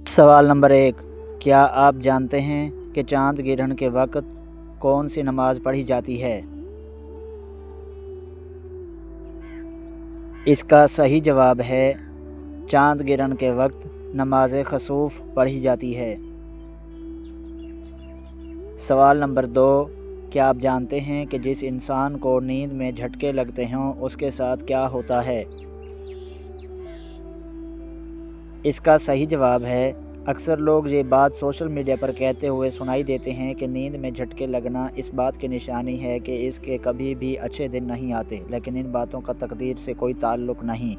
سوال نمبر 1، کیا آپ جانتے ہیں کہ چاند گرہن کے وقت کون سی نماز پڑھی جاتی ہے؟ اس کا صحیح جواب ہے چاند گرہن کے وقت نماز خسوف پڑھی جاتی ہے۔ سوال نمبر 2، کیا آپ جانتے ہیں کہ جس انسان کو نیند میں جھٹکے لگتے ہوں اس کے ساتھ کیا ہوتا ہے؟ اس کا صحیح جواب ہے اکثر لوگ یہ بات سوشل میڈیا پر کہتے ہوئے سنائی دیتے ہیں کہ نیند میں جھٹکے لگنا اس بات کی نشانی ہے کہ اس کے کبھی بھی اچھے دن نہیں آتے، لیکن ان باتوں کا تقدیر سے کوئی تعلق نہیں۔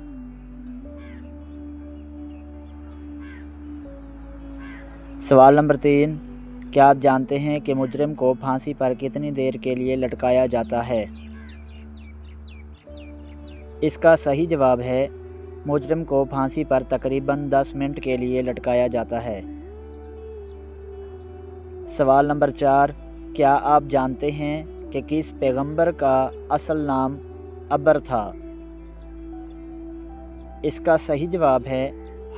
سوال نمبر 3، کیا آپ جانتے ہیں کہ مجرم کو پھانسی پر کتنی دیر کے لیے لٹکایا جاتا ہے؟ اس کا صحیح جواب ہے مجرم کو پھانسی پر تقریباً 10 منٹ کے لیے لٹکایا جاتا ہے۔ سوال نمبر 4، کیا آپ جانتے ہیں کہ کس پیغمبر کا اصل نام ابر تھا؟ اس کا صحیح جواب ہے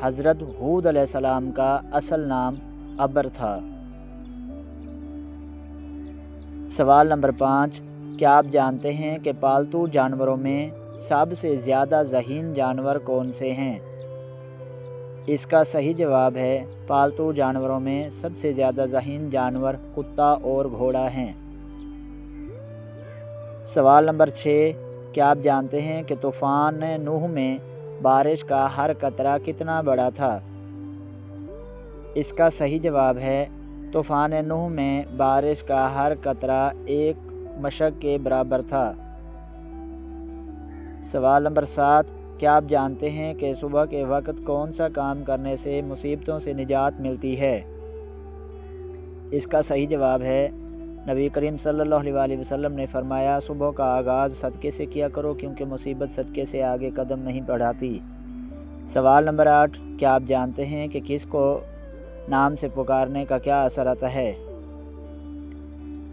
حضرت ہود علیہ السلام کا اصل نام ابر تھا۔ سوال نمبر 5، کیا آپ جانتے ہیں کہ پالتو جانوروں میں سب سے زیادہ ذہین جانور کون سے ہیں؟ اس کا صحیح جواب ہے پالتو جانوروں میں سب سے زیادہ ذہین جانور کتا اور گھوڑا ہیں۔ سوال نمبر 6، کیا آپ جانتے ہیں کہ طوفان نوح میں بارش کا ہر قطرہ کتنا بڑا تھا؟ اس کا صحیح جواب ہے طوفان نوح میں بارش کا ہر قطرہ 1 مشق کے برابر تھا۔ سوال نمبر 7، کیا آپ جانتے ہیں کہ صبح کے وقت کون سا کام کرنے سے مصیبتوں سے نجات ملتی ہے؟ اس کا صحیح جواب ہے نبی کریم صلی اللہ علیہ وسلم نے فرمایا صبح کا آغاز صدقے سے کیا کرو کیونکہ مصیبت صدقے سے آگے قدم نہیں بڑھاتی۔ سوال نمبر 8، کیا آپ جانتے ہیں کہ کس کو نام سے پکارنے کا کیا اثر آتا ہے؟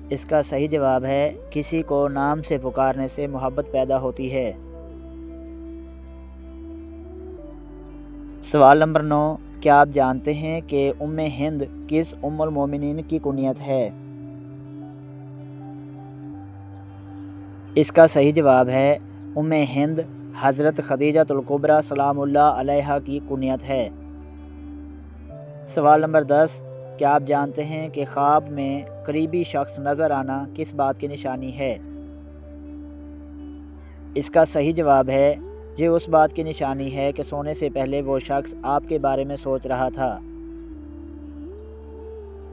اس کا صحیح جواب ہے کسی کو نام سے پکارنے سے محبت پیدا ہوتی ہے۔ سوال نمبر 9، کیا آپ جانتے ہیں کہ ام ہند کس ام المومنین کی کنیت ہے؟ اس کا صحیح جواب ہے ام ہند حضرت خدیجہ الکبریٰ سلام اللہ علیہا کی کنیت ہے۔ سوال نمبر 10، کیا آپ جانتے ہیں کہ خواب میں قریبی شخص نظر آنا کس بات کی نشانی ہے؟ اس کا صحیح جواب ہے یہ اس بات کی نشانی ہے کہ سونے سے پہلے وہ شخص آپ کے بارے میں سوچ رہا تھا۔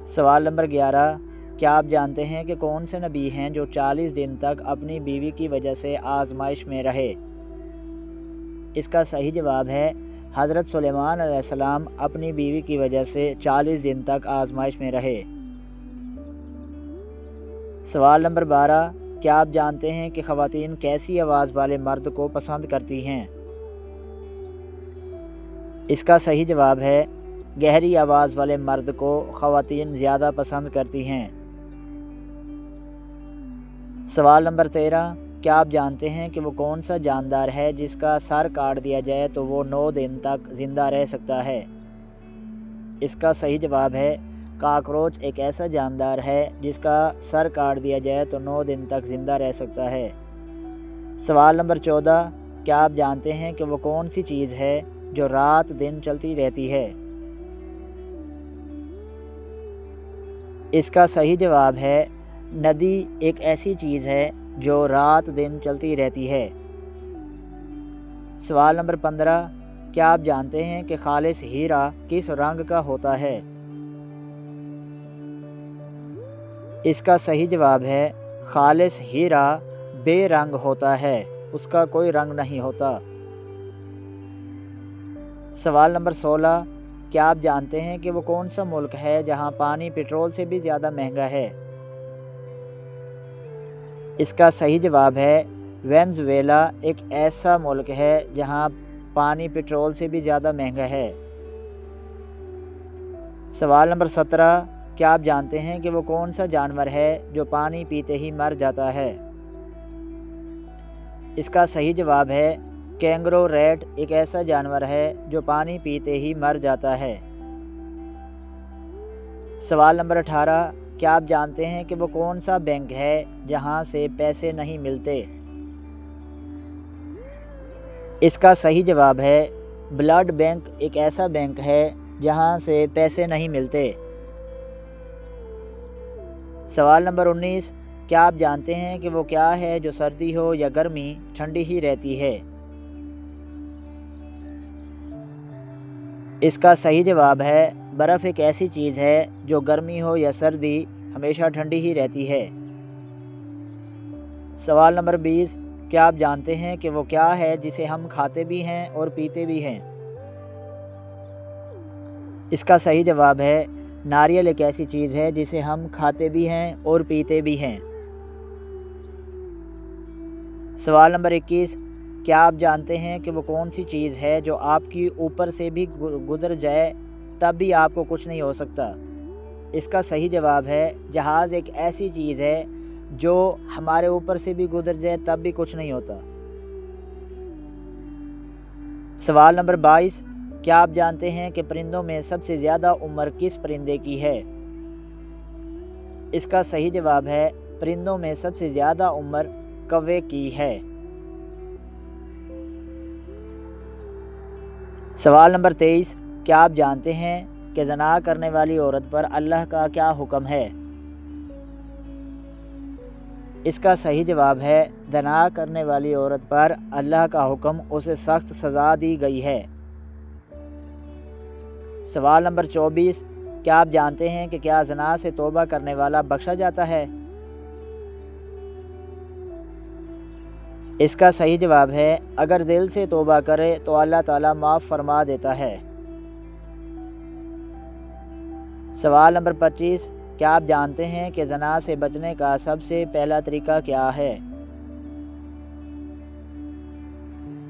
سوال نمبر 11، کیا آپ جانتے ہیں کہ کون سے نبی ہیں جو 40 دن تک اپنی بیوی کی وجہ سے آزمائش میں رہے؟ اس کا صحیح جواب ہے حضرت سلیمان علیہ السلام اپنی بیوی کی وجہ سے 40 دن تک آزمائش میں رہے۔ سوال نمبر 12، کیا آپ جانتے ہیں کہ خواتین کیسی آواز والے مرد کو پسند کرتی ہیں؟ اس کا صحیح جواب ہے گہری آواز والے مرد کو خواتین زیادہ پسند کرتی ہیں۔ سوال نمبر 13، کیا آپ جانتے ہیں کہ وہ کون سا جاندار ہے جس کا سر کاٹ دیا جائے تو وہ 9 دن تک زندہ رہ سکتا ہے؟ اس کا صحیح جواب ہے کاکروچ ایک ایسا جاندار ہے جس کا سر کاٹ دیا جائے تو 9 دن تک زندہ رہ سکتا ہے۔ سوال نمبر 14، کیا آپ جانتے ہیں کہ وہ کون سی چیز ہے جو رات دن چلتی رہتی ہے؟ اس کا صحیح جواب ہے ندی ایک ایسی چیز ہے جو رات دن چلتی رہتی ہے۔ سوال نمبر 15، کیا آپ جانتے ہیں کہ خالص ہیرا کس رنگ کا ہوتا ہے؟ اس کا صحیح جواب ہے خالص ہیرا بے رنگ ہوتا ہے، اس کا کوئی رنگ نہیں ہوتا۔ سوال نمبر 16، کیا آپ جانتے ہیں کہ وہ کون سا ملک ہے جہاں پانی پٹرول سے بھی زیادہ مہنگا ہے؟ اس کا صحیح جواب ہے وینزویلا ایک ایسا ملک ہے جہاں پانی پٹرول سے بھی زیادہ مہنگا ہے۔ سوال نمبر 17، کیا آپ جانتے ہیں کہ وہ کون سا جانور ہے جو پانی پیتے ہی مر جاتا ہے؟ اس کا صحیح جواب ہے کینگرو ریٹ ایک ایسا جانور ہے جو پانی پیتے ہی مر جاتا ہے۔ سوال نمبر 18، کیا آپ جانتے ہیں کہ وہ کون سا بینک ہے جہاں سے پیسے نہیں ملتے؟ اس کا صحیح جواب ہے بلڈ بینک ایک ایسا بینک ہے جہاں سے پیسے نہیں ملتے۔ سوال نمبر 19، کیا آپ جانتے ہیں کہ وہ کیا ہے جو سردی ہو یا گرمی ٹھنڈی ہی رہتی ہے؟ اس کا صحیح جواب ہے برف ایک ایسی چیز ہے جو گرمی ہو یا سردی ہمیشہ ٹھنڈی ہی رہتی ہے۔ سوال نمبر 20، کیا آپ جانتے ہیں کہ وہ کیا ہے جسے ہم کھاتے بھی ہیں اور پیتے بھی ہیں؟ اس کا صحیح جواب ہے ناریل ایک ایسی چیز ہے جسے ہم کھاتے بھی ہیں اور پیتے بھی ہیں۔ سوال نمبر 21، کیا آپ جانتے ہیں کہ وہ کون سی چیز ہے جو آپ کی اوپر سے بھی گزر جائے تب بھی آپ کو کچھ نہیں ہو سکتا؟ اس کا صحیح جواب ہے جہاز ایک ایسی چیز ہے جو ہمارے اوپر سے بھی گزر جائے تب بھی کچھ نہیں ہوتا۔ سوال نمبر 22، کیا آپ جانتے ہیں کہ پرندوں میں سب سے زیادہ عمر کس پرندے کی ہے؟ اس کا صحیح جواب ہے پرندوں میں سب سے زیادہ عمر کوے کی ہے۔ سوال نمبر 23، کیا آپ جانتے ہیں کہ زنا کرنے والی عورت پر اللہ کا کیا حکم ہے؟ اس کا صحیح جواب ہے زنا کرنے والی عورت پر اللہ کا حکم اسے سخت سزا دی گئی ہے۔ سوال نمبر 24، کیا آپ جانتے ہیں کہ کیا زنا سے توبہ کرنے والا بخشا جاتا ہے؟ اس کا صحیح جواب ہے اگر دل سے توبہ کرے تو اللہ تعالیٰ معاف فرما دیتا ہے۔ سوال نمبر 25، کیا آپ جانتے ہیں کہ زنا سے بچنے کا سب سے پہلا طریقہ کیا ہے؟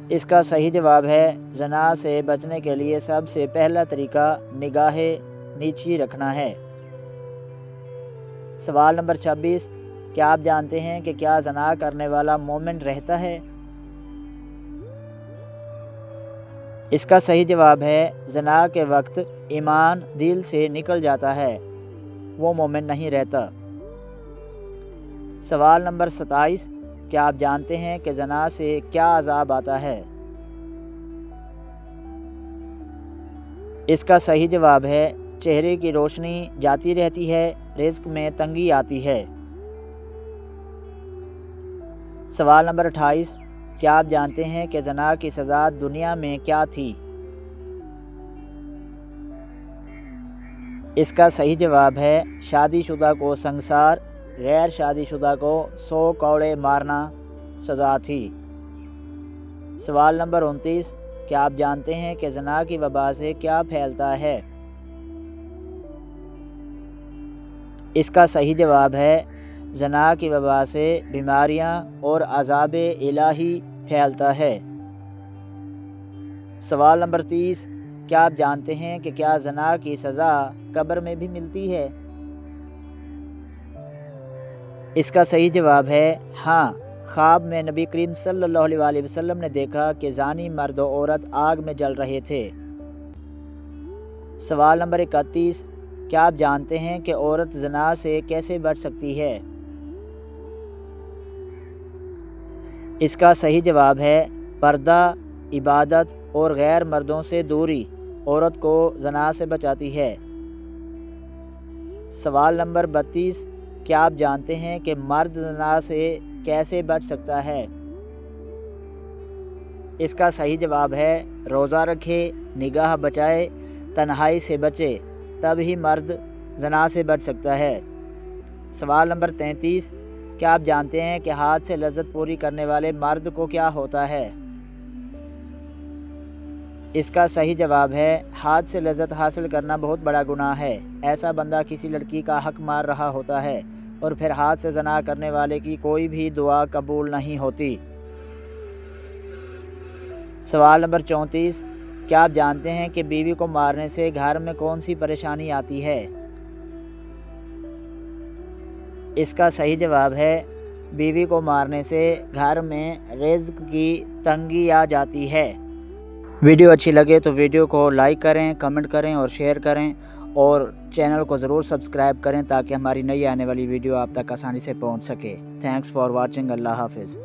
اس کا صحیح جواب ہے زنا سے بچنے کے لیے سب سے پہلا طریقہ نگاہ نیچی رکھنا ہے۔ سوال نمبر 26، کیا آپ جانتے ہیں کہ کیا زنا کرنے والا مومن رہتا ہے؟ اس کا صحیح جواب ہے زنا کے وقت ایمان دل سے نکل جاتا ہے، وہ مومن نہیں رہتا۔ سوال نمبر 27، کیا آپ جانتے ہیں کہ زنا سے کیا عذاب آتا ہے؟ اس کا صحیح جواب ہے چہرے کی روشنی جاتی رہتی ہے، رزق میں تنگی آتی ہے۔ سوال نمبر 28، کیا آپ جانتے ہیں کہ زنا کی سزا دنیا میں کیا تھی؟ اس کا صحیح جواب ہے شادی شدہ کو سنگسار، غیر شادی شدہ کو 100 کوڑے مارنا سزا تھی۔ سوال نمبر 29، کیا آپ جانتے ہیں کہ زنا کی وبا سے کیا پھیلتا ہے؟ اس کا صحیح جواب ہے زنا کی وبا سے بیماریاں اور عذاب الہی پھیلتا ہے۔ سوال نمبر 30، کیا آپ جانتے ہیں کہ کیا زنا کی سزا قبر میں بھی ملتی ہے؟ اس کا صحیح جواب ہے ہاں، خواب میں نبی کریم صلی اللہ علیہ وآلہ وسلم نے دیکھا کہ زانی مرد و عورت آگ میں جل رہے تھے۔ سوال نمبر 31، کیا آپ جانتے ہیں کہ عورت زنا سے کیسے بچ سکتی ہے؟ اس کا صحیح جواب ہے پردہ، عبادت اور غیر مردوں سے دوری عورت کو زنا سے بچاتی ہے۔ سوال نمبر 32، کیا آپ جانتے ہیں کہ مرد زنا سے کیسے بچ سکتا ہے؟ اس کا صحیح جواب ہے روزہ رکھے، نگاہ بچائے، تنہائی سے بچے، تب ہی مرد زنا سے بچ سکتا ہے۔ سوال نمبر 33، کیا آپ جانتے ہیں کہ ہاتھ سے لذت پوری کرنے والے مرد کو کیا ہوتا ہے؟ اس کا صحیح جواب ہے ہاتھ سے لذت حاصل کرنا بہت بڑا گناہ ہے۔ ایسا بندہ کسی لڑکی کا حق مار رہا ہوتا ہے اور پھر ہاتھ سے زنا کرنے والے کی کوئی بھی دعا قبول نہیں ہوتی۔ سوال نمبر 34، کیا آپ جانتے ہیں کہ بیوی کو مارنے سے گھر میں کون سی پریشانی آتی ہے؟ اس کا صحیح جواب ہے بیوی کو مارنے سے گھر میں رزق کی تنگی آ جاتی ہے۔ ویڈیو اچھی لگے تو ویڈیو کو لائک کریں، کمنٹ کریں اور شیئر کریں، اور چینل کو ضرور سبسکرائب کریں تاکہ ہماری نئی آنے والی ویڈیو آپ تک آسانی سے پہنچ سکے۔ Thanks for watching. اللہ حافظ۔